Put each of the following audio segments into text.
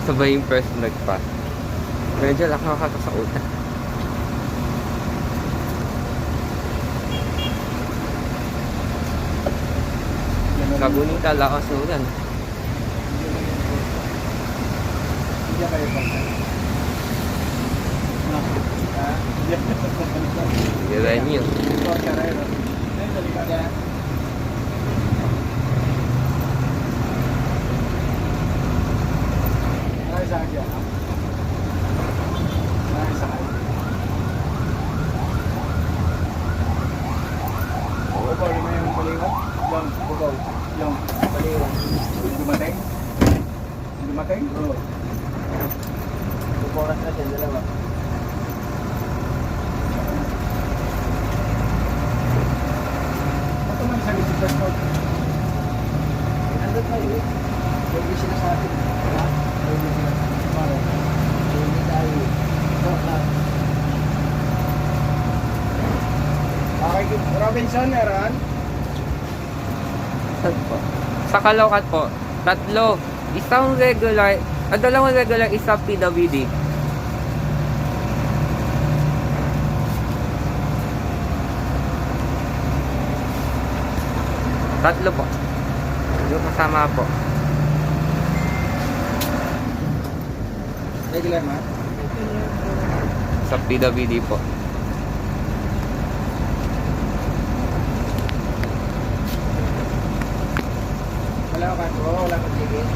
Sabay yung first nagpa. Medyo nakakata sa utak. Kagunita, lakas ng ulan. Hindi kayo pa. Gawin yun. Yung baliwan. Dumating? Dumating? Oo. Bukas natin, dalawa. Ito man sa visitas ko. Nandun tayo eh. Yung sila sa atin. Ha? Yung sila sa atin. Hindi tayo. Okay, Robinson, meron? Sa Caloocan po, 3. Isang regular, dalawang regular, isang PWD. Tatlo po. Yung kasama po. Regular man? Sa PWD po. Wala ka ko, wala kang tigil.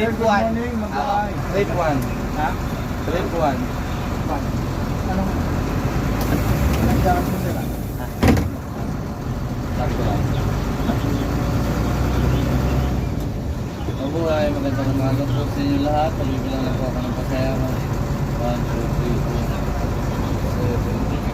Sir, good morning, mag-aay. Trip 1. Ha? Trip 1. Anong? Anong dapat mo sila? Sakto lang. Mabuhay, magandang umaga po sa inyo lahat. Pabibilang lang po ako ng pasaya mo. 1, 2, 3, 4, 7.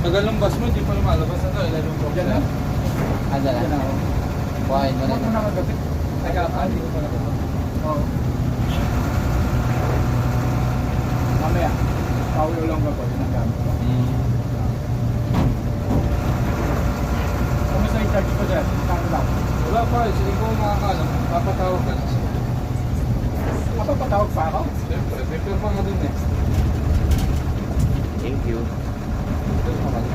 Tagal ng bus mo, hindi pa lumalabas na to. Ilan yung Diyan na. Anda Diyan na na. ako. Buhayin mo Huwag mo na. na magapit. Teka, hindi ko pa nakapit. Oo. Mamaya. Paulo lang ba po? Yun ang gamit ko. Kamusta yung charge ko dyan? Kano lang? Wala pa, sige ko makakala. Papatawag ka na. Mapapatawag pa ako? Siyempre, may pirma nga dun eh. Thank you. Pirma ka dun.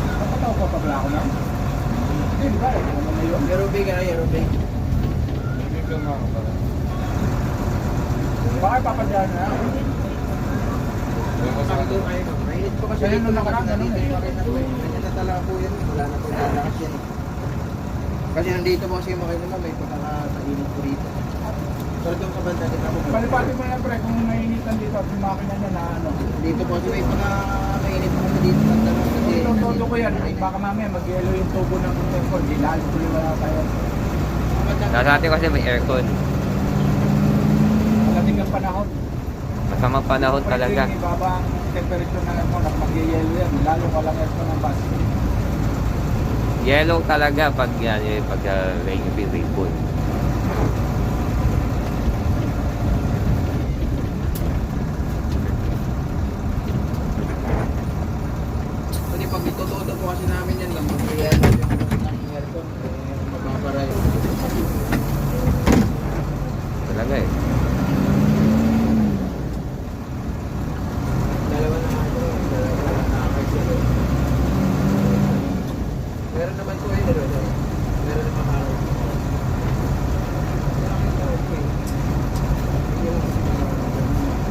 Mapapatawag pa pala ako lang? Hindi, di ba? Ano na yun? Aerobik na aerobik. May pirma ka pala. Baka ipapadyan na. May masakit. Mainit po kasi Kaya dito nung na nakaraan, dito ganun eh. yung makina po eh. Ganyan na talaga po yan. Wala na po lalakas yan eh. Kasi nandito po kasi yung makina mo, may pagkakainit po dito. Pero doon kabanda din ako. Palipati mo yan pre, kung nainitan dito at yung makina niya na ano. Dito po kasi may pagkakainit po kasi dito. Banda mo kasi. Todo ko yan, baka mamaya mag-yelo yung tubo ng tempo, di lalo tuloy wala tayo. Nasa atin kasi may aircon. Malating ang panahon. Masamang panahon talaga. Pwede yung ibaba ang temperature ng aircon at mag-yelo yan, lalo walang aircon ng bus. Yellow talaga pag yan, pag rain rainfall. Kasi pag itututo po kasi namin yan lang, mag-yelo yung aircon. Mababara yun. Talaga eh. Dalawa na ako. Dalawa na nakakasya. Meron naman po yun. Meron naman ako.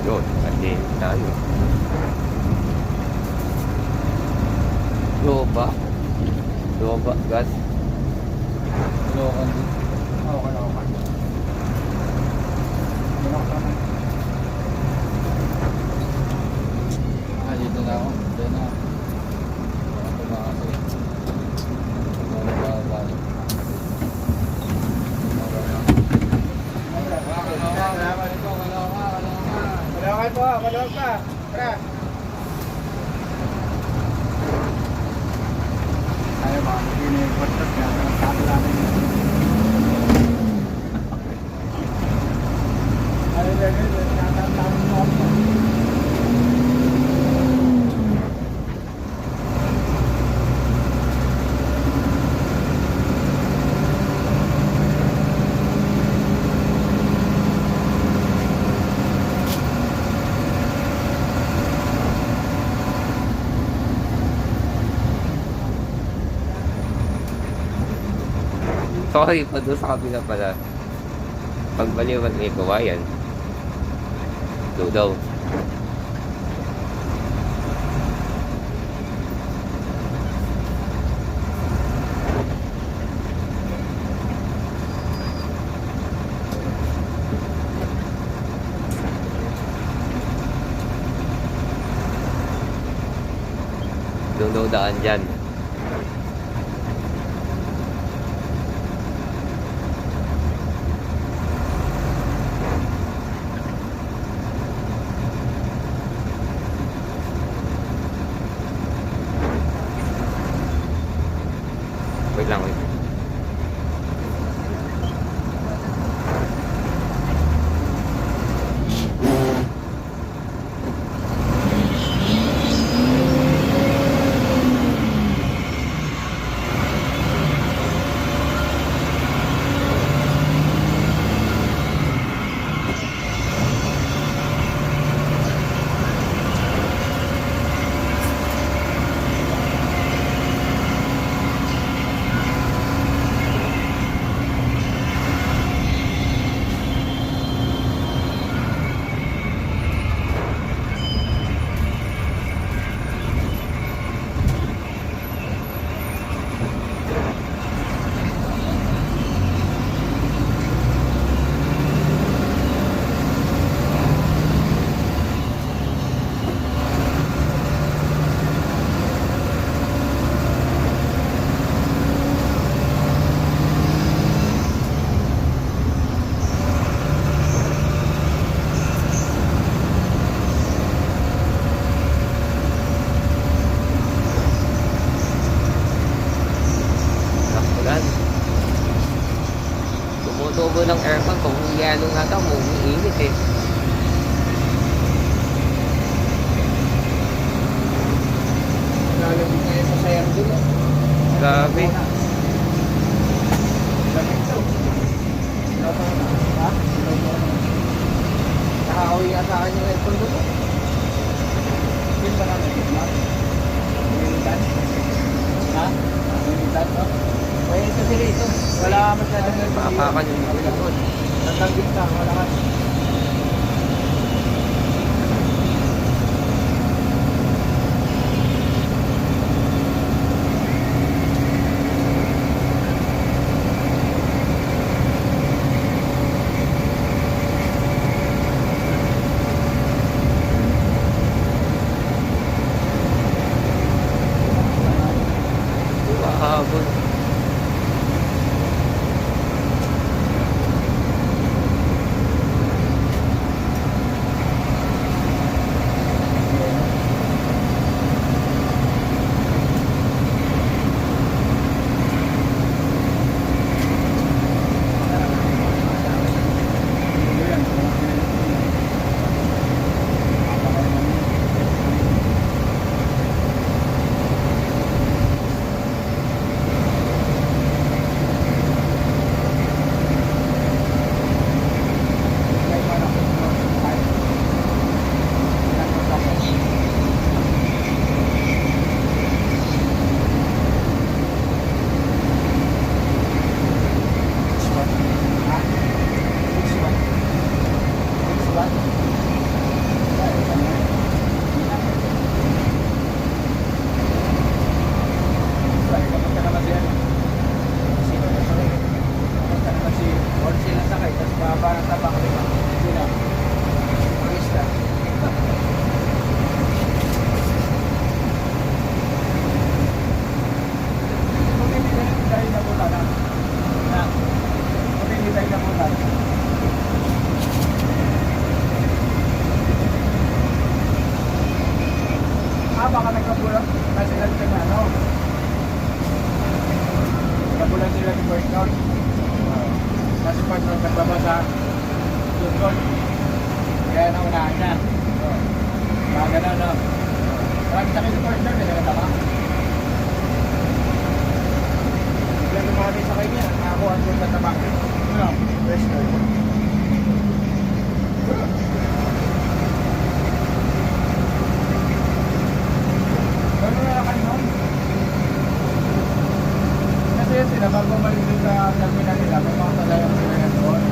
Yun, hindi tayo. Loba. Loba, gas. Lokan din. Oo, okay. Ano ka naman? Ah, dito na ako. Dito na ako. Ito na kasi. Balik. Malawag po, malawag pa. Tara. Ayaw ba, hindi na yung podcast nga. Saan namin yun? Ayaw lang yun, natatawag mo ako. Sorry pa doon sa kabila pala. Pag baliwan may kawayan. Slow daw. Doon daw daan dyan. Wait lang, wait. Ulan. Tumutubo ng aircon. Kung yelo nga daw, umiinit eh. Lalabig kayo sa sayer dun eh. Grabe. Lamig daw. Silaw pa na. Ha? Silaw pa na. Nakakauwi nga sa akin yung aircon dun eh. Yun ba namin? Militan? Ha? Militan, no? Kaya ito sila ito. Wala masyadong aircon. Maapakan yung likod. Nagtagit ka, wala ka. Habol. Baka nagkabulan na sila sa ano. Nagkabulan sila ni Boycott. Kasi pag nagbabasa Boycott, kaya naunahan niya. Kaya gano'n, no? Marami sa akin si Boycott, may nagatama. Bigla lumaki sa kanya, ako ang doon sa tabak. No, Boycott. Ano na kayo nun? Kasi sila bago balik din sa terminal nila, may mga talagang sila yan doon.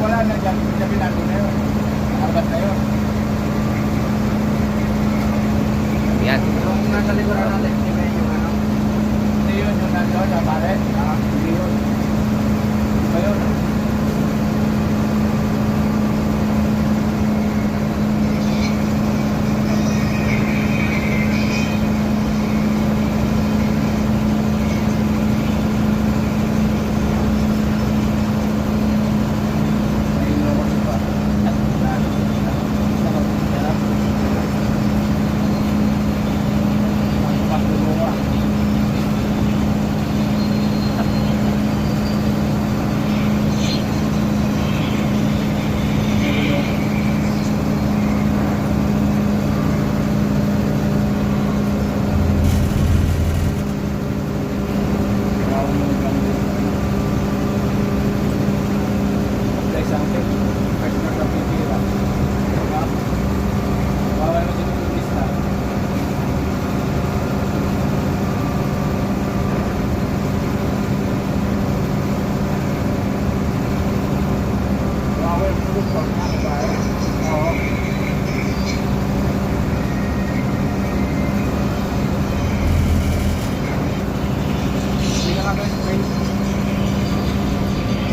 wala na dyan. Sabi natin na yun. Nakabat na yun. Yan. Yung nasa likuran natin, hindi ba yung ano? Hindi yun yung nandun, sa paret. Hindi yun. Iba yun. May ilokos pa. At lalo. Sarap. Sarap. Pagpapagawa.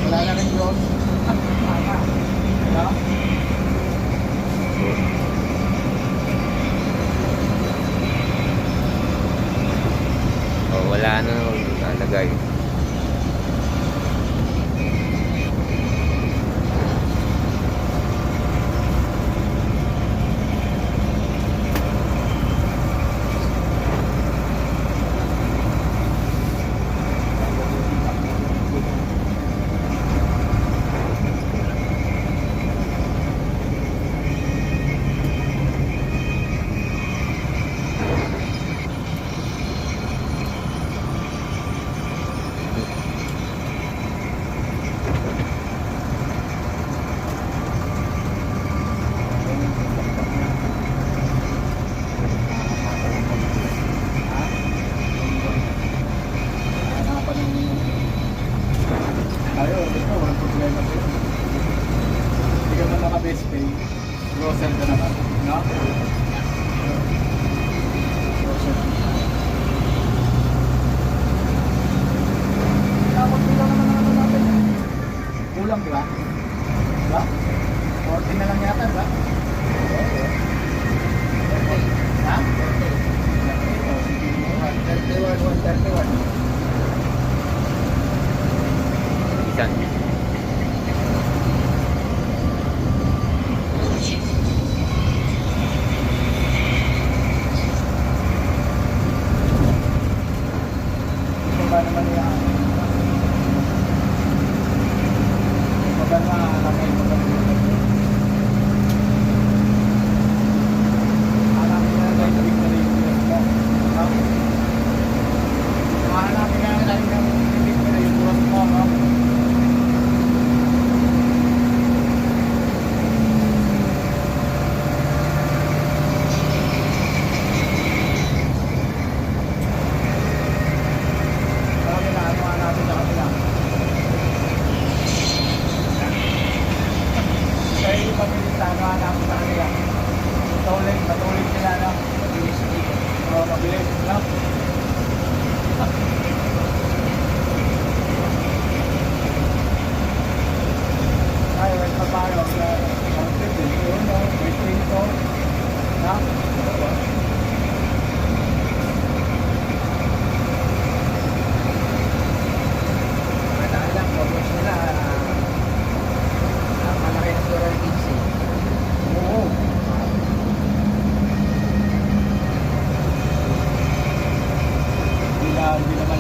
Wala na rin yun. Ano? Oh, wala na nalagay. Ayaw, ito, walang problema sa'yo. Hindi ka na naka-best pay. Grocer ka naman, no? Grocer. Dapat kulang naman ang ano natin. Kulang, di ba? Diba? 40 na lang yata, diba? Ha? 31, 131. Isan. Ito ba naman yan? Ito ba na nakay mo ba? Alam mo na dahil gawin mo na yung bulas mo. Ha? Mahanapin na dahil gawin mo na yung bulas mo, no? Sa kabila, ano nga natin sa kabila? Kaya yung mabilis na ano nga natin sa kanila. Matuloy sila, no? Mabilis. Oo, mabilis, no? Ay, wait pa tayo. Concept din yun, no? Wait dito. Ha? Matagal lang, focus nila. Malaki na siguro yung kids eh. Oo. Hindi naman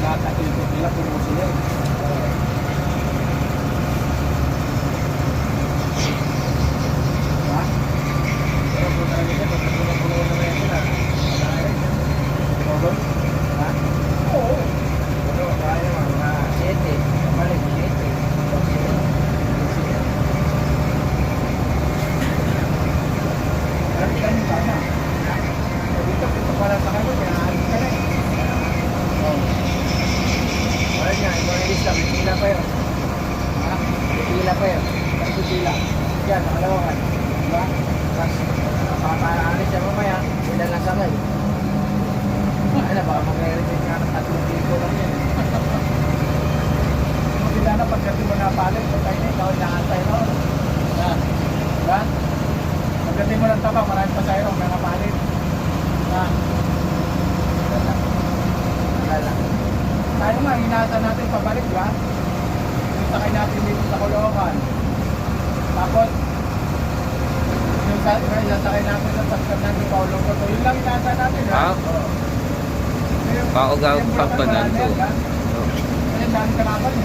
pipila. Yan, nakalawakan. Diba? Tapos, makakaalis siya mamaya, ilan lang sakay. Ay na, baka mag-repeat nga ng 3 dito lang yan. Sila na, pagdating mo na palit, patay na, ikaw inaantay na. Yan. Diba? Pagdating mo ng tabang, marami pa sa'yo, may napalit. Yan. Wala. Tayo nga, hinasa natin pabalik, diba? Yung sakay natin dito sa Caloocan. Tapos, yung sasakay natin sa Pagkanan ni Paulo Coto, yun lang hinasa natin, ha? Ah? Paugaw Pagkanan to. Ayun, dami kalaban.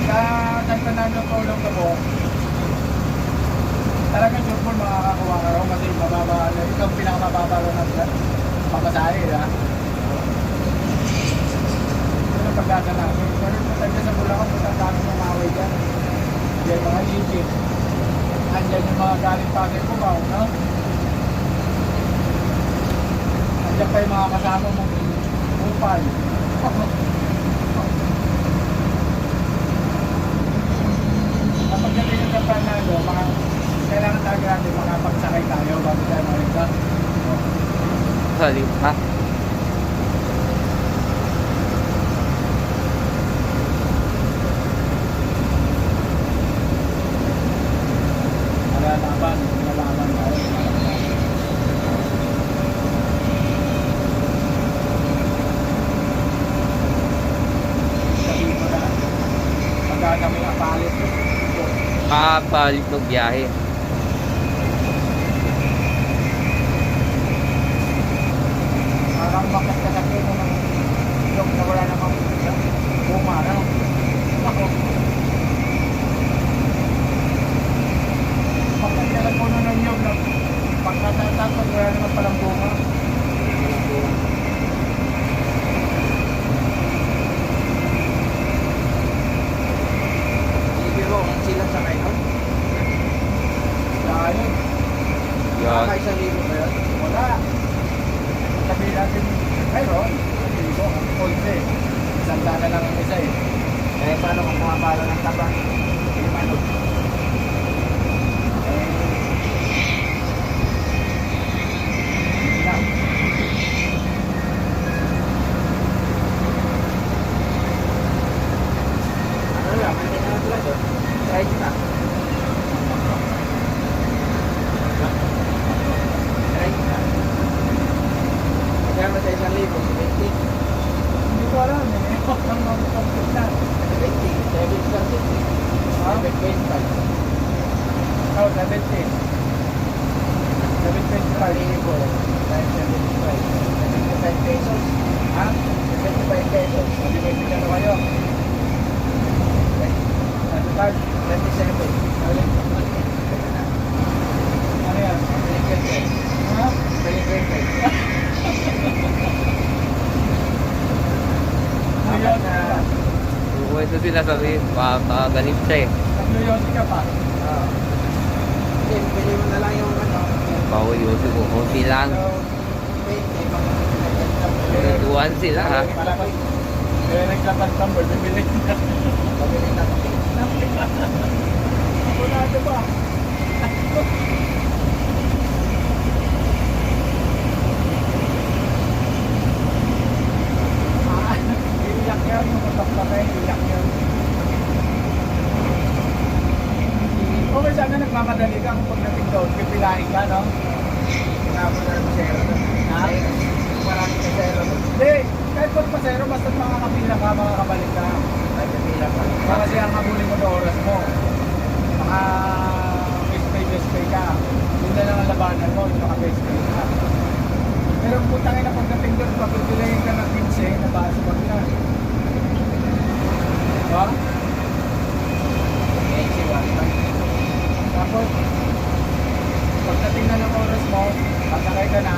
Sa San Fernando Paulo Coto, talagang sure makakakuha ka raw kasi mababa, ito ang pinakamababa raw ng pamasahe, ha? Ito ang pagkasa namin. Pero pagkasa sa Bulacan, punta dami ng away dyan. Diyan mga Egypt. Andyan yung mga galing Pasay Cubao, no? Andyan pa yung mga kasama mong upal. Kapag galing yung Fernando, kailangan talaga natin makapagsakay tayo bago tayo maligtas. Halip ha? Nalaman tayo. Sabihin mo na, pagka kami napalit, Kapalit ng biyahe. parang bakit ka sa kino ng ilog na wala namang buma, no? Ako. Bakit ka lang puno ng ilog na pag natatakot wala naman palang bunga. Ibiro, sila sa kayo. Dahil, Yan. Isang libo ba yun? wala. Sabihin natin, mayroon. Sabihin ko, ang konti. Isang dana lang ang isa eh. Eh, paano kung pumapalo ng tabang? Hindi paano? Lang. Ano lang, pwede na lang pala doon. Try nyo na. Try nyo na. Magkano sa 1,000? 70? Hindi ko alam eh. Ang mga complete na. 70? 7 lang din. Ha? 7.5. Oh, 70. 725. Libo. Times 75. 75 pesos. Ha? 75 pesos. Sabi ko, hindi na kayo. 25. 27. Ano yan? Ha? Apat na Ito sila sabi, makagalit siya eh. Nagluyosi ka pa. Hindi, pili mo na lang yung ano. Bawa YouTube ko, konti lang. So, Wait, may mga pinagandang. Tutuan sila ha. palabas. Kaya naglapas number, bibili na. Pabili na kami. Ako na ito ba? Iyak yan, yung matakbakay, iyak yan. Okay, sana nagmamadali ka kung pagdating doon, pipilahin ka, no? Tinapon na ng pasero doon. Ha? Maraming pasero doon. Hindi, kahit pag pasero, basta makakapila ka, makakabalik ka. Ay, pipila pa. Baka kasi ang habulin mo na oras mo. Maka best pay ka. Yun na lang ang labanan mo, yung maka-best pay ka. Pero putangin na pagdating doon, pagpipilahin ka ng 15, nabasa mo na. Diba? Tapos, pagdating na ng oras mo, pasakay ka na.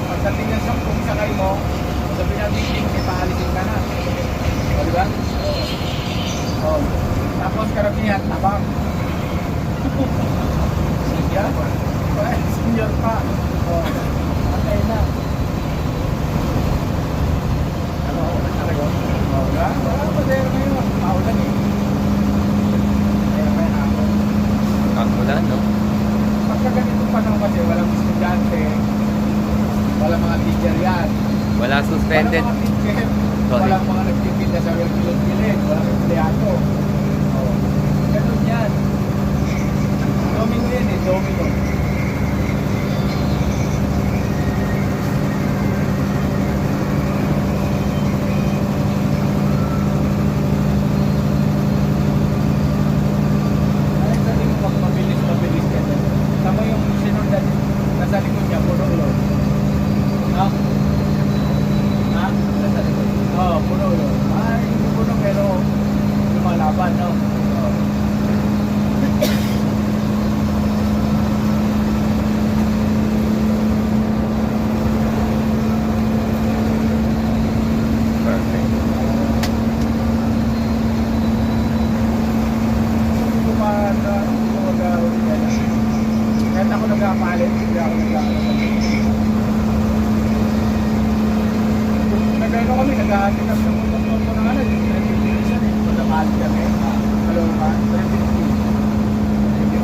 Pagdating na sa kung sakay mo, sabi natin, hindi paalisin ka na. O, diba? O. Tapos karamihan, passenger yan. Wala suspended. Walang mga ticket. Sorry. Walang mga nagtitinda sa gilid-gilid. Walang empleyado. Oh. Ganun yan. Domino yan eh, domino. Ay, sabi mo pag mabilis ka dyan. Tama yung sinundan nasa likod niya, puno ulo. Ha? Ha? Nasa likod. Oo, puno ulo. Ay, hindi puno pero lumalaban, no? Oo. Perfect. Kahit ako nag-apalit, hindi ako nag-ano kami, nag-ahatin kami ng motor ko ng ano, 350 eh. Nag-apalit kami. Hello, ma? 350.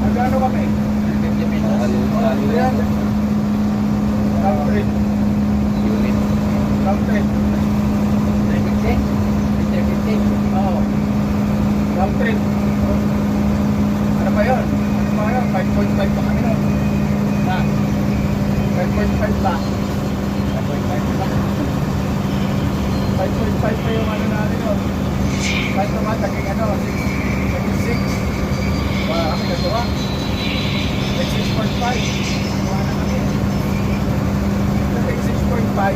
Nag-ano kami? 350 pesos. Oh, yan. Round trip. Unit. Round trip. 350? 350? Oo. Round trip. Ano ba yun? Ano ba yun? 5.5 pa kami nun. Na? 5.5 pa. 5.5 pa. 5.5 pa yung ano natin nun. Kahit naman, naging ano, 6. Wala kami nagawa. Nag 6.5. Nagawa na kami. Nag 6.5.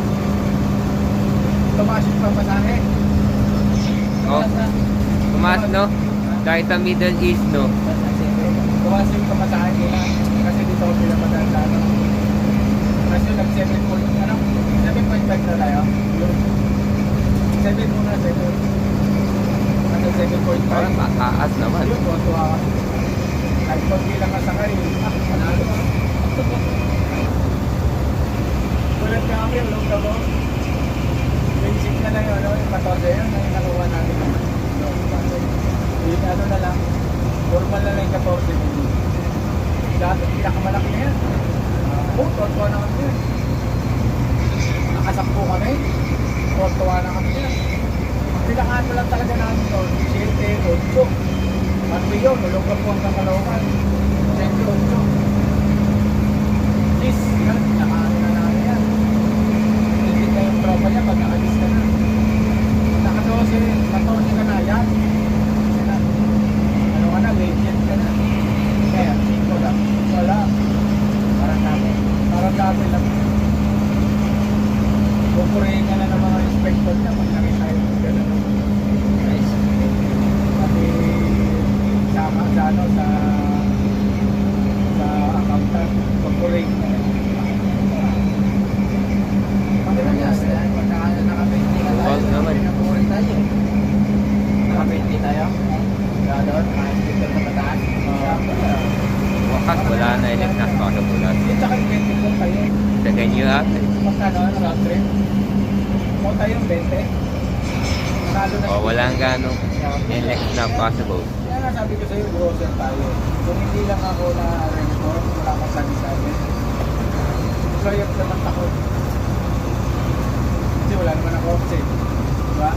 Tumasin pa pasahe. Oh. Tumaas, no? Kahit sa Middle East, no? Tumasin yung pamasahe nila. Kasi dito ako pinapadaan no? Kasi nag 7.5 na tayo. 7 muna, 7. Kasi 7.5. Parang mataas naman. Yun, tuwa ka. Kahit konti lang kasakay. Manalo ka. Ulit ka kami, ulog ka mo. Basic na lang yun, ano, yung 14 yun, yung nakuha natin. Yung ano na lang, normal na lang yung 14. Dati, pinakamalaki na yan. Tuwa na kami yan. Nakasakpo kami. Tuwa na kami yan. Pinakaan mo lang talaga namin yun. 7, 8. Ano yun? Nulungan po hanggang Caloocan. 7, 8. Please, yan. Pinakaan na namin yan. Hindi na yung tropa niya pag nakalis ka na. Naka-12 ka na yan. Ano ka na? Legend ka na. Kaya, 5 lang. Wala. Parang dami lang. Pupurihin ka na ng mga inspector niya pag nakita yung gano'n. Nice. Pati sama sa ano, sa accountant, pupurihin ka na. Pagkano niya, pagka naka-20 ka tayo, Wag naman. pinapuri tayo. Naka-20 tayo. Kaya doon, naka-inspector na mataas. Wakas, wala na elect na pakabulas. Yung tsaka yung 20 ko tayo. Second year up. Magkano, round trip? Mo tayo yung 20. Nalo na O, walang ganong elect na possible. Kaya nga sabi ko sa'yo, grocer tayo. Kung hindi lang ako na record, wala akong sabi-sabi. Employer naman ako. Kasi wala naman ako offset. Diba?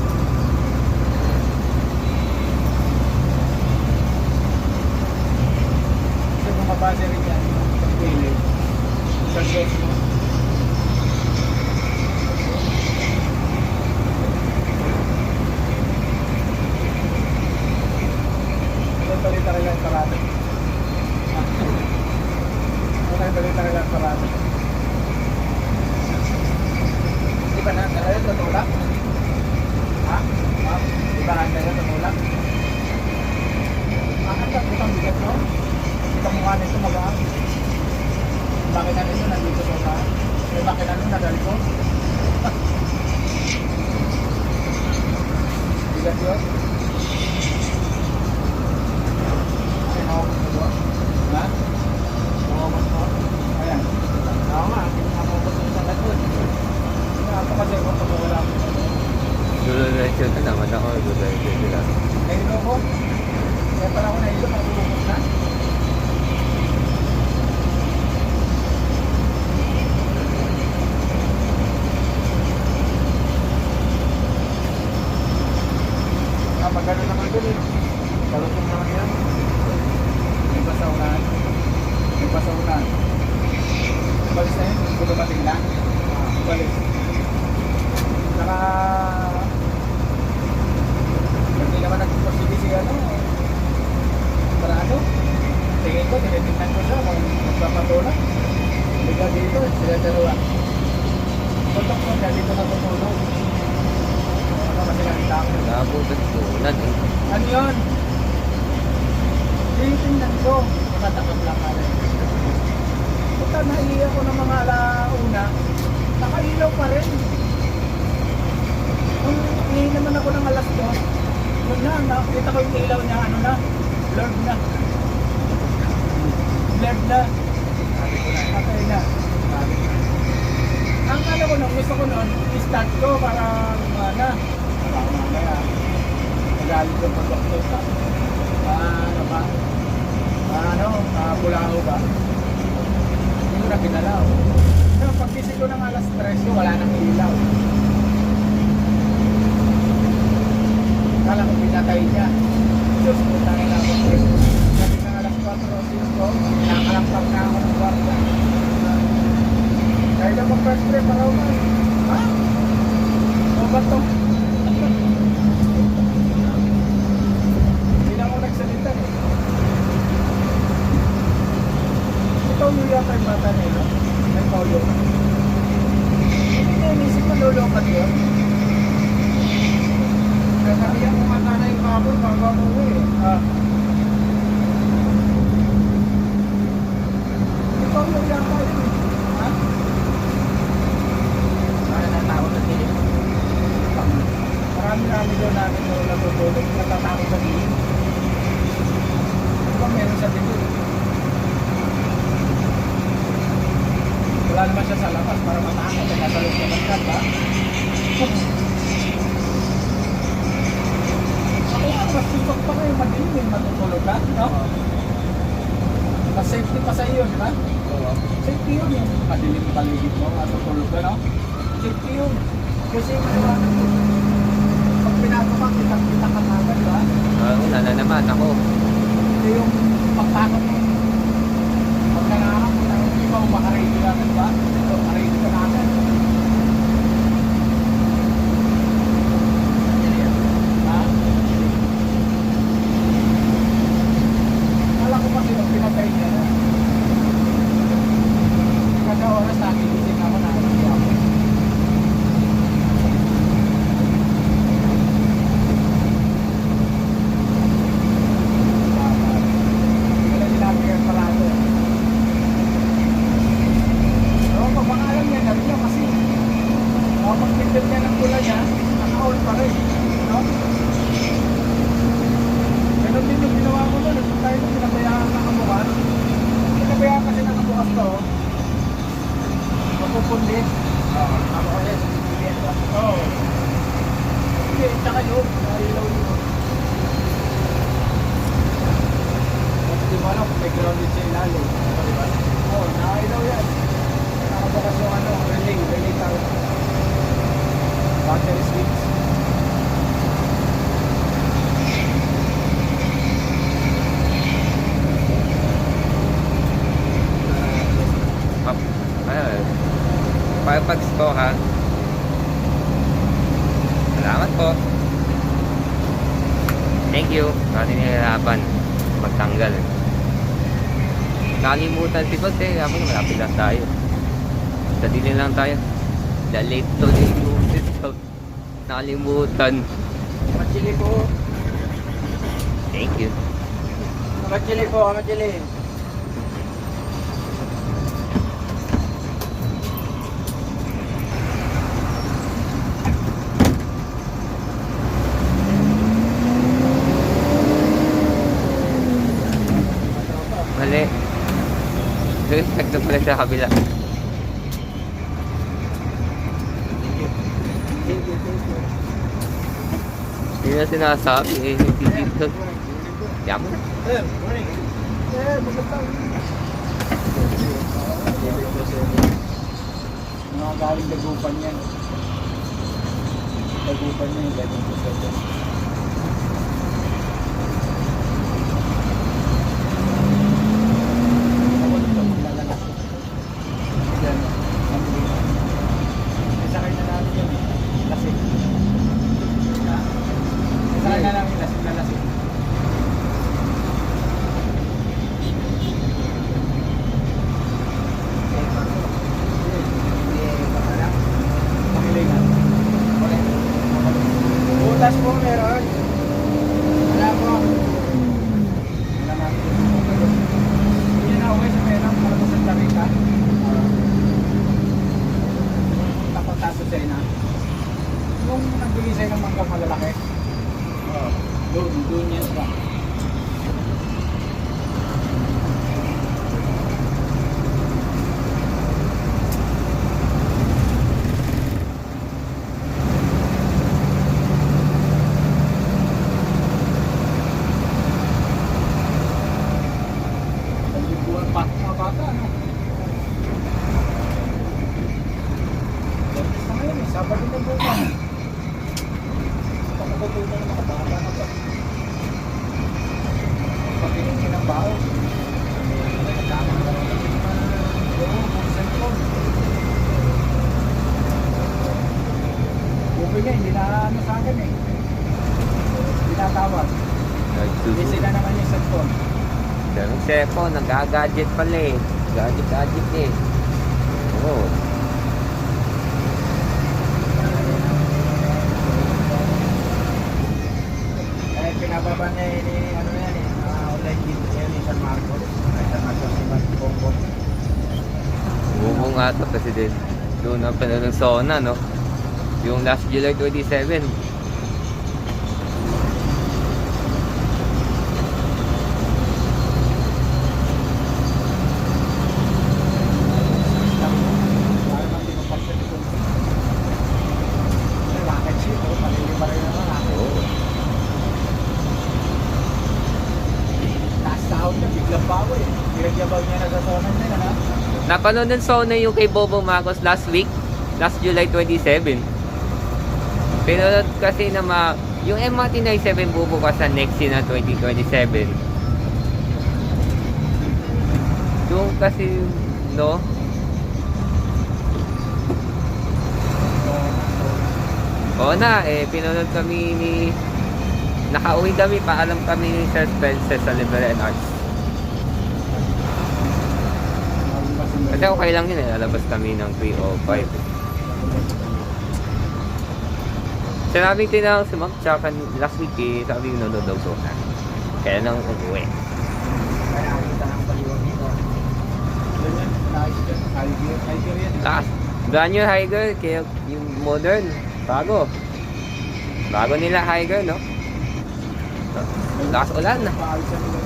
Kasi bumabase rin yan. Pagpili. Sa guest mo. Balita kailang parado. Balita kailang parado. Di ba na kaya tutulak? Ha? Di ba kaya tutulak? Ang butang bigat no? Kita mukha nito magaan. Bakit na nito nandito sa unahan? Bakit na nito nadaliko? Bigat yun? Ha? Ayan. Oo nga, pinakakabot mo sa likod. Ito kasi ako pag wala mo. Dulo-diretso na naman ako. Dulo-diretso sila. Nahilo ko. Kaya pala ako nahilo, makabubukot na. Malutong naman yan. May pasaunan. May pasaunan. Balis na yun, kung dumating lang. Balis. Saka, hindi naman nagpursige si ano, Parado. Tingin ko, tinitingnan ko siya kung magpapatulog. Liga dito, sila dalawa. Tutok mo siya, dito na tutulog. Ano kasi nakita ko? Nabutan ko. Ano yun? Tinitingnan ko. Matatakot lang ka rin. Punta naiiyak ko ng mga alauna. Nakailaw pa rin. Nung ihi naman ako ng alas 2, yun na, nakita ko yung ilaw niya, ano na, blurred na. Blurred na. Patay na. Ang ano ko nung gusto ko nun, i-start ko para na. Kaya, magalit ko pag doktor ka. Ano ba? Bulaho ba? Hindi ko na pinalaw. Pero pagkising ko ng alas 3 ko, wala nang ilaw. Kala ko pinatay niya. Diyos ko, tayo na ako. Kasi ng alas 4 o 5, nakakalampag na ako ng kwarta. Kahit ako first trip, paraw ka. Ha? O ba ito? Hindi na ako nagsalita eh. Ikaw yung yata yung bata na yun. May paulo. Hindi na inisip mo lulukat yun. Kaya kung mata na yung babor, bago ako eh. Ikaw yung yata yun eh. Ha? Kaya natawag na sila. Marami-rami doon namin na natutulog. Natatakot sa dilim. Ano ba meron sa dilim? Wala naman siya sa labas para matakot. Kaya nasa loob naman ka, ba? Mas gusto pa kayo madilim eh, matutulog ka, no? Mas safety pa sa iyo, di ba? Safety yun yung madilim paligid mo, matutulog ka, no? Safety yun. Kasi pag pinapakak, kita ka agad, di ba? Wala na naman ako. Ito yung pagpakak mo. Pag nangarap, hindi pa makaready ka, di ba? Ito, makaready ka na agad. Ko kasi nung pinatay niya na. Kada oras nakigising ako na hindi ako. Hindi na sinabi yung parado. So, pagpangalan niya na rin niya kasi pag-pindot niya ng pula niya, naka-all pa rin. No? Ganun din yung ginawa ko doon. Nagpunta tayo doon, pinabayaan nakabukas. Pinabayaan kasi nakabukas to. Mapupundit. Oo. Ako ulit. Oo. Hindi, tsaka yun. Nailaw yun. Kasi di mo alam kung may grounded sa ilalim. Diba? Oo, nakailaw yan. Nakabukas yung ano, relay tawag. Battery switch. Firefox po ha. Salamat po. Thank you. Natin nilalaban magtanggal. Nakalimutan si Boss eh. Kami malapit lang tayo. Sa dilim lang tayo. The late to the nakalimutan. Machili po. Thank you. Machili po, machili. Mali. Respect na pala sa kabila. Hindi na sinasabi eh. Dito. Yaman na. Sir, morning. Sir, magandang. Mga galing dagupan yan. Dagupan yan, 11 to 7. trabaho. Bumili, hindi na ano sa akin eh. Hindi na tawag. Hindi sila naman yung cellphone. Pero cellphone, nag-gadget pala eh. Gadget eh. Oo. Eh, pinababa niya ni ano yan eh. Online dito yan ni San Marcos. San Marcos si Bongo. Oo nga ito kasi din. Doon ang pala ng Sona, no? Yung last July 27. Parang hindi ko pagsa dito. Rocket ship, oh. Malili pa rin naman rocket. Oo. Taas sahod niya, biglang bago eh. Pinagyabaw niya na sa zona niya, ha? Napanood ng Sona yung kay Bobo Marcos last week. Last July 27. Pinanood kasi na yung MRT 97 bubukas sa next year na 2027. Yung kasi, no? Oo na, pinanood kami nakauwi kami, paalam kami ni Sir Spencer sa Liberal Arts. Kasi okay lang yun lalabas kami ng 3:05. Sinabi ko na si Ma'am tsaka last week sabi ko nanonood daw so na. Kaya nang umuwi. Kaya kita ng paliwan dito. Yun yun, naayos yun. Hiker yan. Taas. Brand new Higer, kaya yung modern, bago. Bago nila Higer, no? Lakas ulan na. Paayos yan nila.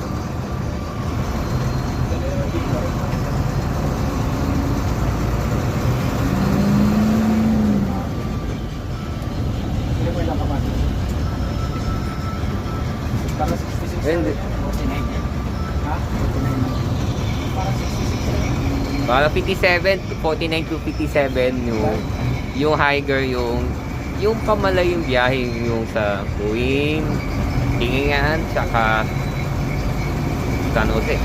Hindi mo ilang kapatid. Para 66 Hindi. 49 yan. Ha? 49. Para 66 yan. Para 57, 49 to 57 yung Higer, yung pamalayong biyahe yung sa Buin, Tingingan, saka San Jose.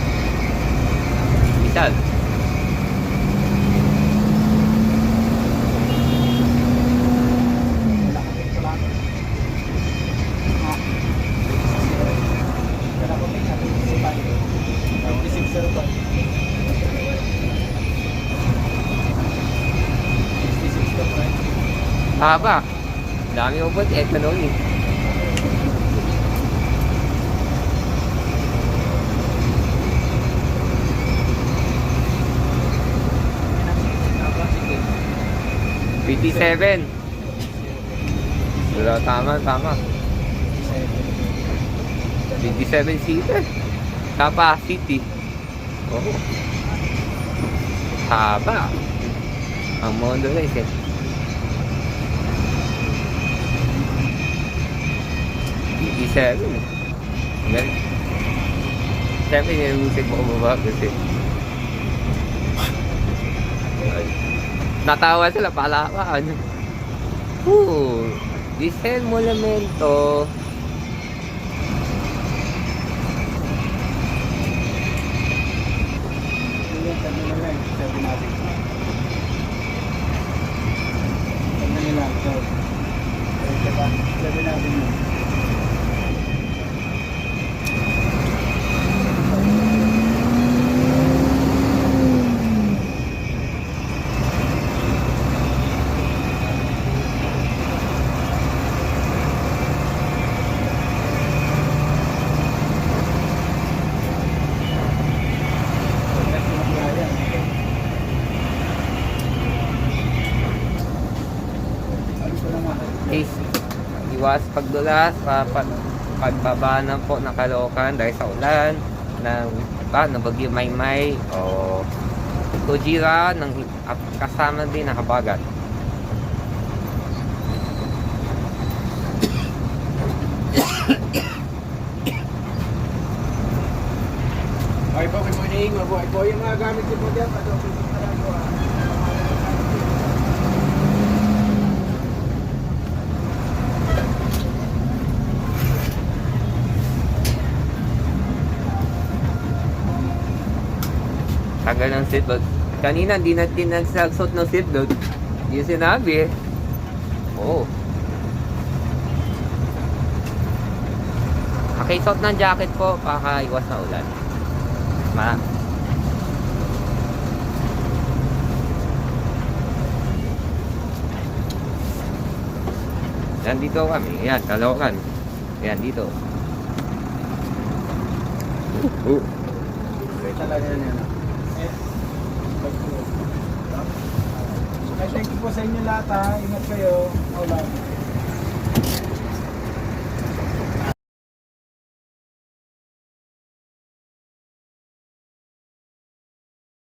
Isal. Haba. Dami mo ba? Eto noon eh. $57. Wala, tama. 57 seater. Capacity. Oh. Haba. Ang monorace eh. 57. Galing. Siyempre, nilusip mo bumaba kasi. Natawa sila, palawaan. Diesel Molamento. Sabi natin yun. Is iwas pagdulas, pagbabanan po ng Caloocan dahil sa ulan ng bagyo Maymay o Gojira ng kasama din ng habagat. Okay po, good morning. Mabuhay po yung mga gamit ko po dyan. Tagal ng seatbelt. Kanina, hindi natin nagsagsuot ng seatbelt. Hindi yung sinabi. Oo. Pakisuot ng jacket po, pakaiwas na ulan. Yan dito kami. Yan, Caloocan. Yan dito. Okay talaga yan. Thank you po sa inyo lahat ha. Ingat kayo. Ulan.